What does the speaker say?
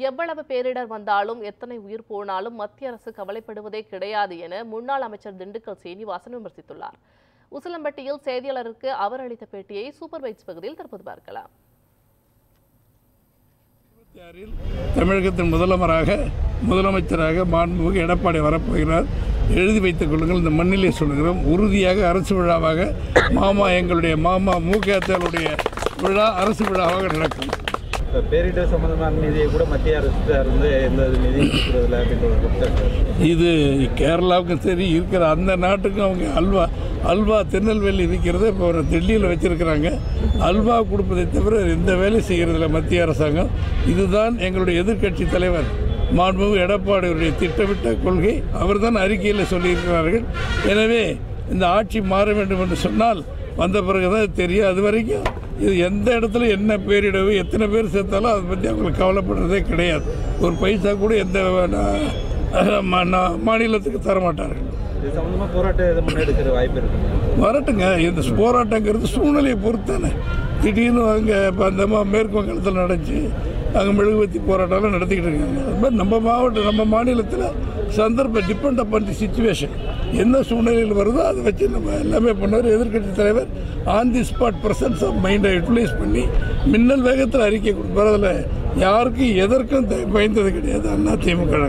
எவ்வளவு பேரிடர் வந்தாலும் எத்தனை உயிர் போனாலும் மத்திய அரசு கவலைப்படுவதே கிடையாது என முன்னாள் அமைச்சர் திண்டுக்கல் சீனிவாசன் விமர்சித்துள்ளார். உசிலம்பட்டியில் செய்தியாளருக்கு அவர் அளித்த பேட்டியை சூப்பர் பைட்ஸ் பகுதியில் தற்போது பார்க்கலாம். தமிழகத்தின் முதலமைச்சராக மாண்புமிகு எடப்பாடி வரப்போகிறார். எழுதி வைத்துக் கொள்ளுங்கள். இந்த மண்ணிலே சொல்கிறோம், உறுதியாக அரசு விழாவாக எங்களுடைய மாமா மூக்கையாத்தாளுடைய விழா அரசு விழாவாக நடக்கும். பேரிடர் சம்பந்தமான நிதியை கூட மத்திய அரசு எந்த நிதி இது கேரளாவுக்கும் சரி இருக்கிற அந்த நாட்டுக்கும் அவங்க அல்வா திருநெல்வேலி இருக்கிறத இப்போ டெல்லியில் வச்சிருக்கிறாங்க. அல்வா கொடுப்பதை தவிர எந்த வேலை செய்கிறதில்ல மத்திய அரசாங்கம். இதுதான் எங்களுடைய எதிர்க்கட்சி தலைவர் மாண்புமிகு எடப்பாடியுடைய திட்டமிட்ட கொள்கை. அவர்தான் அறிக்கையில் சொல்லியிருக்கிறார்கள். எனவே இந்த ஆட்சி மாற வேண்டும் என்று சொன்னால் வந்த பிறகுதான் தெரியும். அது வரைக்கும் இது எந்த இடத்துல என்ன பேரிடவு எத்தனை பேர் சேர்த்தாலும் அதை பற்றி அவங்களுக்கு கவலைப்படுறதே கிடையாது. ஒரு பைசா கூட எந்த மாநிலத்துக்கு தரமாட்டார்கள். வரட்டுங்க. இந்த போராட்டங்கிறது சூழ்நிலையை பொறுத்தானே. திடீர்னு அங்கே இப்போ அந்த மேற்கு வங்கத்தில் நடந்துச்சு, அங்கே மெழுகுவத்தி போராட்டம்லாம் நடத்திக்கிட்டு இருக்காங்க. அது மாதிரி நம்ம மாநிலத்தில் சந்தர்ப்பம் டிபெண்ட் அப்பான் தி சிச்சுவேஷன். என்ன சூழ்நிலையில் வருதோ அதை வச்சு நம்ம எல்லாமே பண்ணுவார். எதிர்க்கட்சி தலைவர் on the spot presence of மைண்டை யூட்டிலைஸ் பண்ணி மின்னல் வேகத்தில் அறிக்கை கொடுப்பார். அதில் யாருக்கும் எதற்கும் பயந்தது கிடையாது அதிமுக.